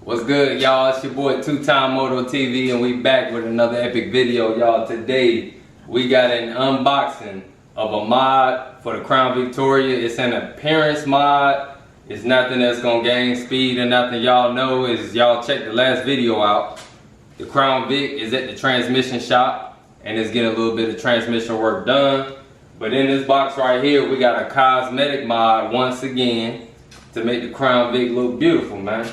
What's good, y'all? It's your boy Two-Time Moto TV, and we back with another epic video, y'all. Today we got an unboxing of a mod for the Crown Victoria. It's an appearance mod. It's nothing that's gonna gain speed or nothing. Y'all know is y'all check the last video out. The Crown Vic is at the transmission shop and it's getting a little bit of transmission work done. But in this box right here, we got a cosmetic mod once again to make the Crown Vic look beautiful, man.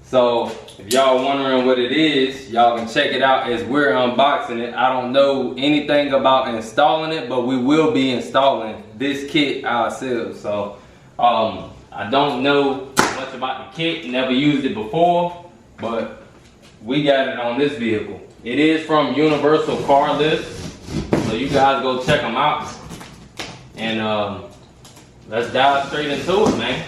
So if y'all wondering what it is, y'all can check it out as we're unboxing it. I don't know anything about installing it, but we will be installing this kit ourselves. So I don't know much about the kit, never used it before, but we got it on this vehicle. It is from Universal Car List, so you guys go check them out. And let's dive straight into it, man.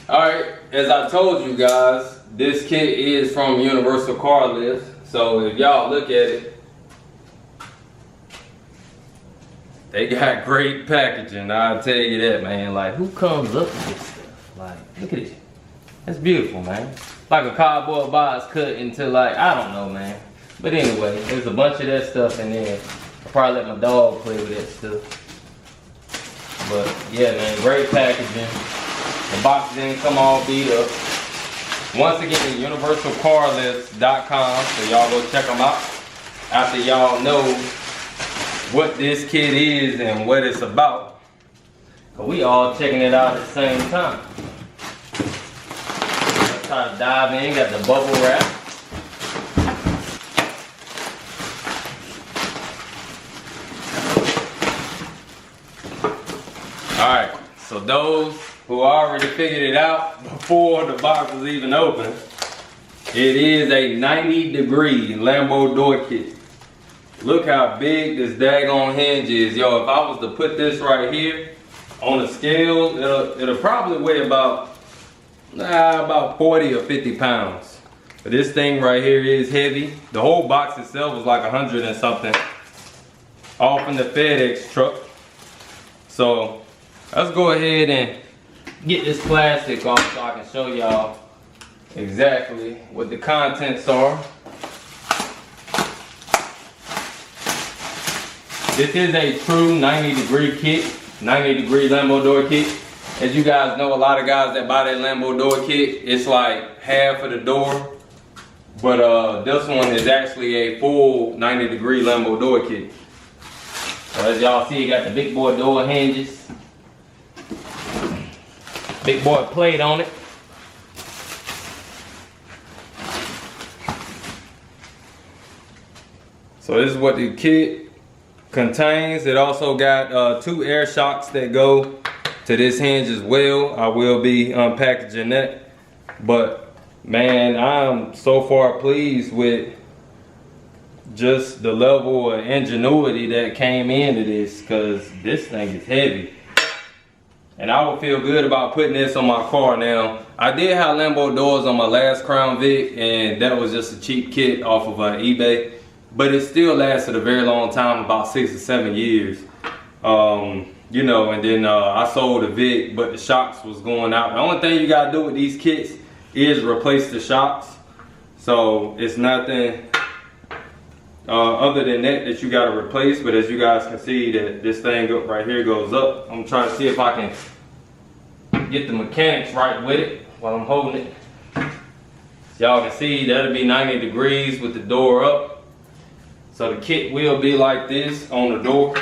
Alright, as I told you guys, this kit is from Universal Car List. So if y'all look at it, they got great packaging, I'll tell you that, man. Like, who comes up with this stuff? Like, look at it. That's beautiful, man. Like a cardboard box cut into, like, I don't know, man. But anyway, there's a bunch of that stuff in there. I'll probably let my dog play with that stuff. But yeah, man, great packaging. The box didn't come all beat up. Once again, universalcarlist.com, so y'all go check them out after y'all know what this kit is and what it's about. Cause we all checking it out at the same time. Let's try to dive in. Got the bubble wrap. Alright, so those who already figured it out before the box was even open, it is a 90-degree Lambo door kit. Look how big this daggone hinge is. Yo, if I was to put this right here on a scale, it'll probably weigh about 40 or 50 pounds. But this thing right here is heavy. The whole box itself was like 100 and something off in the FedEx truck. So let's go ahead and get this plastic off so I can show y'all exactly what the contents are. This is a true 90-degree kit, 90-degree Lambo door kit. As you guys know, a lot of guys that buy that Lambo door kit, it's like half of the door. But this one is actually a full 90-degree Lambo door kit. So as y'all see, you got the big boy door hinges. Big boy plate on it. So this is what the kit contains. It also got 2 air shocks that go to this hinge as well. I will be unpackaging that. But man, I'm so far pleased with just the level of ingenuity that came into this, because this thing is heavy. And I would feel good about putting this on my car. Now, I did have Lambo doors on my last Crown Vic, and that was just a cheap kit off of eBay. But it still lasted a very long time, about 6 or 7 years. You know, and then I sold the Vic, but the shocks was going out. The only thing you gotta do with these kits is replace the shocks. So it's nothing other than that you gotta replace. But as you guys can see, that this thing up right here goes up. I'm trying to see if I can get the mechanics right with it while I'm holding it. So y'all can see that'll be 90 degrees with the door up. So the kit will be like this on the door.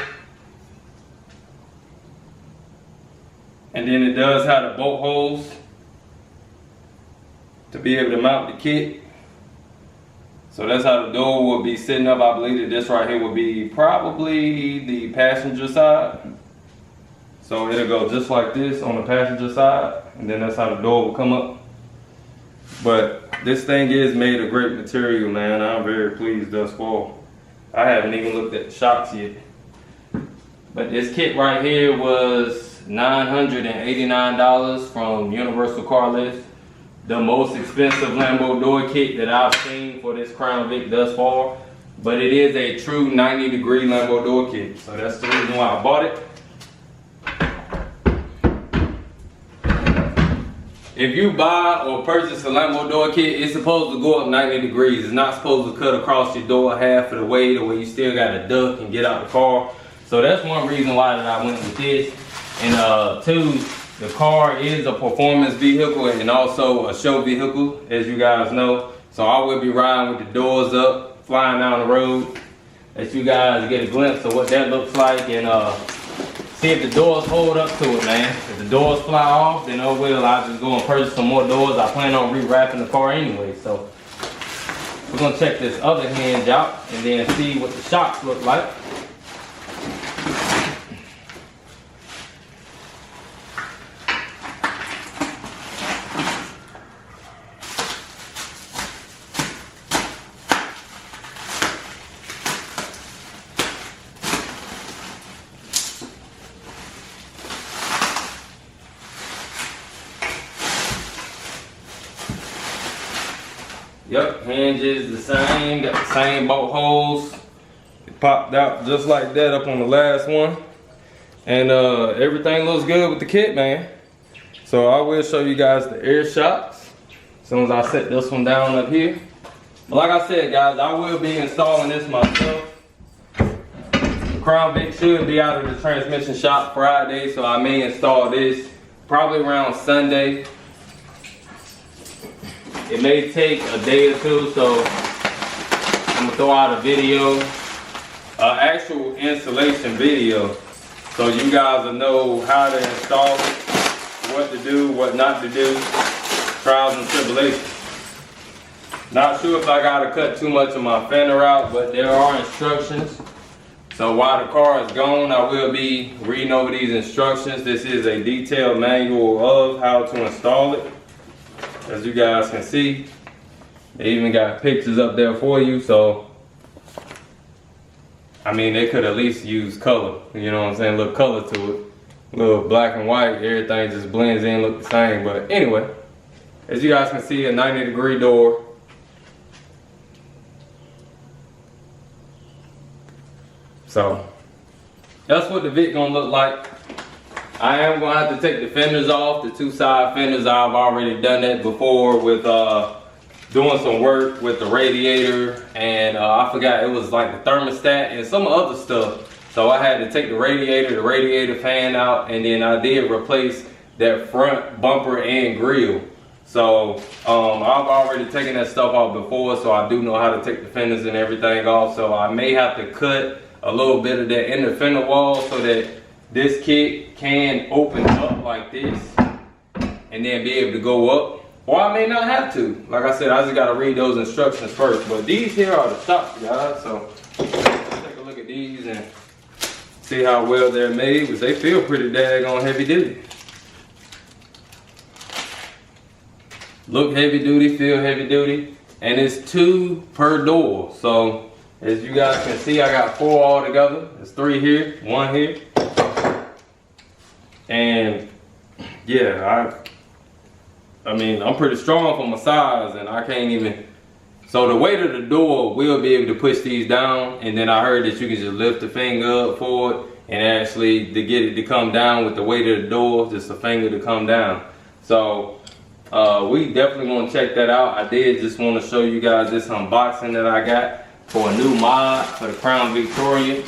And then it does have the bolt holes to be able to mount the kit. So that's how the door will be sitting up. I believe that this right here will be probably the passenger side. So it'll go just like this on the passenger side, and then that's how the door will come up. But this thing is made of great material, man. I'm very pleased thus far. I haven't even looked at the shocks yet. But this kit right here was $989 from Universal Car List. The most expensive Lambo door kit that I've seen for this Crown Vic thus far. But it is a true 90-degree Lambo door kit. So that's the reason why I bought it. if you buy or purchase a Lambo door kit, it's supposed to go up 90 degrees. It's not supposed to cut across your door half of the way to where you still got to duck and get out the car. So that's one reason why that I went with this. And two, the car is a performance vehicle and also a show vehicle, as you guys know. So I will be riding with the doors up, flying down the road, let you guys get a glimpse of what that looks like, and see if the doors hold up to it, man. If the doors fly off, then oh well, I'll just go and purchase some more doors. I plan on rewrapping the car anyway, so we're gonna check this other hinge out and then see what the shocks look like. Yep, hinges the same, got the same bolt holes. It popped out just like that up on the last one. And everything looks good with the kit, man. So I will show you guys the air shocks as soon as I set this one down up here. But like I said, guys, I will be installing this myself. The crown Vic should be out of the transmission shop Friday, so I may install this probably around Sunday. It may take a day or two, so I'm gonna throw out a video, actual installation video, so you guys will know how to install it, what to do, what not to do, trials and tribulations. Not sure if I gotta cut too much of my fender out, but there are instructions. So while the car is gone, I will be reading over these instructions. This is a detailed manual of how to install it. As you guys can see, they even got pictures up there for you, so I mean, they could at least use color, you know what I'm saying, a little color to it, a little black and white, everything just blends in, look the same. But anyway, as you guys can see, a 90-degree door. So that's what the Vic gonna look like. I am gonna have to take the fenders off, the two side fenders. I've already done that before with doing some work with the radiator, and I forgot, it was like the thermostat and some other stuff. So I had to take the radiator fan out, and then I did replace that front bumper and grill. So I've already taken that stuff off before, so I do know how to take the fenders and everything off. So I may have to cut a little bit of that inner fender wall so that this kit can open up like this and then be able to go up, or I may not have to. Like I said, I just gotta read those instructions first. But these here are the shocks, guys. So let's take a look at these and see how well they're made, because they feel pretty daggone heavy duty. Look heavy duty, feel heavy duty, and it's 2 per door. So as you guys can see, I got 4 all together. There's 3 here, 1 here. And yeah, I mean, I'm pretty strong for my size, and I can't even, so the weight of the door will be able to push these down. And then I heard that you can just lift the finger up for it, and actually to get it to come down with the weight of the door, just a finger to come down. So we definitely want to check that out. I did just want to show you guys this unboxing that I got for a new mod for the Crown Victoria.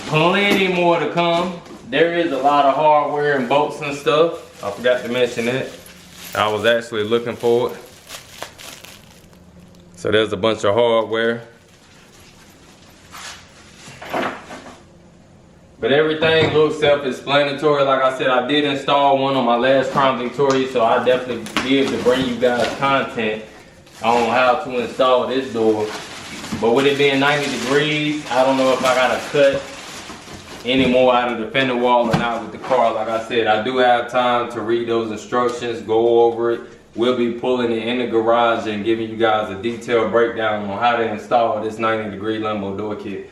Plenty more to come. There is a lot of hardware and bolts and stuff. I forgot to mention that. I was actually looking for it. So there's a bunch of hardware. But everything looks self-explanatory. Like I said, I did install one on my last Crown Victoria, so I'll definitely be able to bring you guys content on how to install this door. But with it being 90 degrees, I don't know if I gotta cut any more out of the fender wall or not with the car. Like I said, I do have time to read those instructions, go over it. We'll be pulling it in the garage and giving you guys a detailed breakdown on how to install this 90-degree Lambo door kit.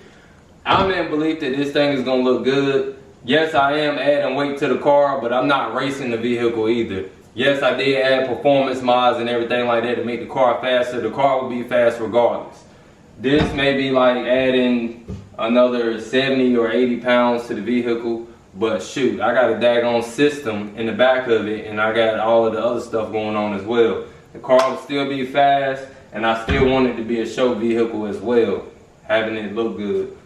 I'm in belief that this thing is gonna look good. Yes, I am adding weight to the car, but I'm not racing the vehicle either. Yes, I did add performance mods and everything like that to make the car faster. The car will be fast regardless. This may be like adding another 70 or 80 pounds to the vehicle, But shoot, I got a daggone system in the back of it, and I got all of the other stuff going on as well. The car will still be fast, and I still want it to be a show vehicle as well, having it look good.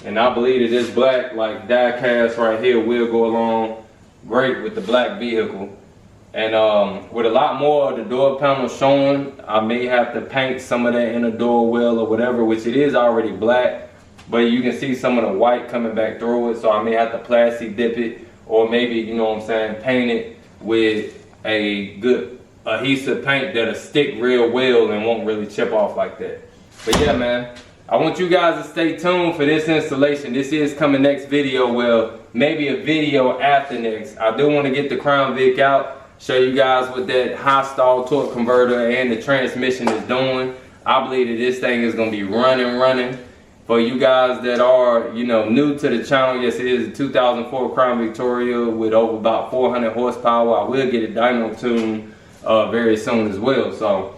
And I believe that this black, like, die cast right here will go along great with the black vehicle. And with a lot more of the door panel showing, I may have to paint some of that inner door well or whatever, which it is already black. But you can see some of the white coming back through it, so I may have to plastic dip it, or maybe, you know what I'm saying, paint it with a good adhesive paint that'll stick real well and won't really chip off like that. But yeah, man, I want you guys to stay tuned for this installation. This is coming next video, well, maybe a video after next. I do want to get the Crown Vic out, show you guys what that high stall torque converter and the transmission is doing. I believe that this thing is going to be running. For you guys that are, you know, new to the channel, yes, it is a 2004 Crown Victoria with over about 400 horsepower. I will get a dyno tune very soon as well. So,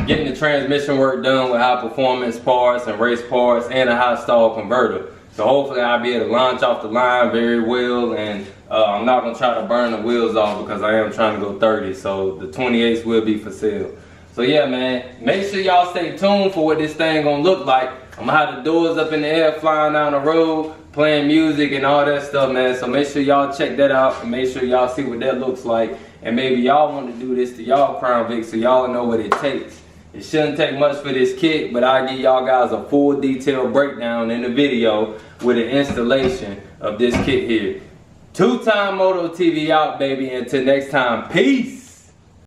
getting the transmission work done with high performance parts and race parts and a high stall converter. So hopefully I'll be able to launch off the line very well, and I'm not going to try to burn the wheels off because I am trying to go 30. So the 28s will be for sale. So yeah, man, make sure y'all stay tuned for what this thing gonna look like. I'm gonna have the doors up in the air flying down the road, playing music and all that stuff, man. So make sure y'all check that out and make sure y'all see what that looks like. And maybe y'all want to do this to y'all Crown Vic so y'all know what it takes. It shouldn't take much for this kit, but I'll give y'all guys a full detailed breakdown in the video with an installation of this kit here. Two-time Moto TV out, baby. Until next time, peace.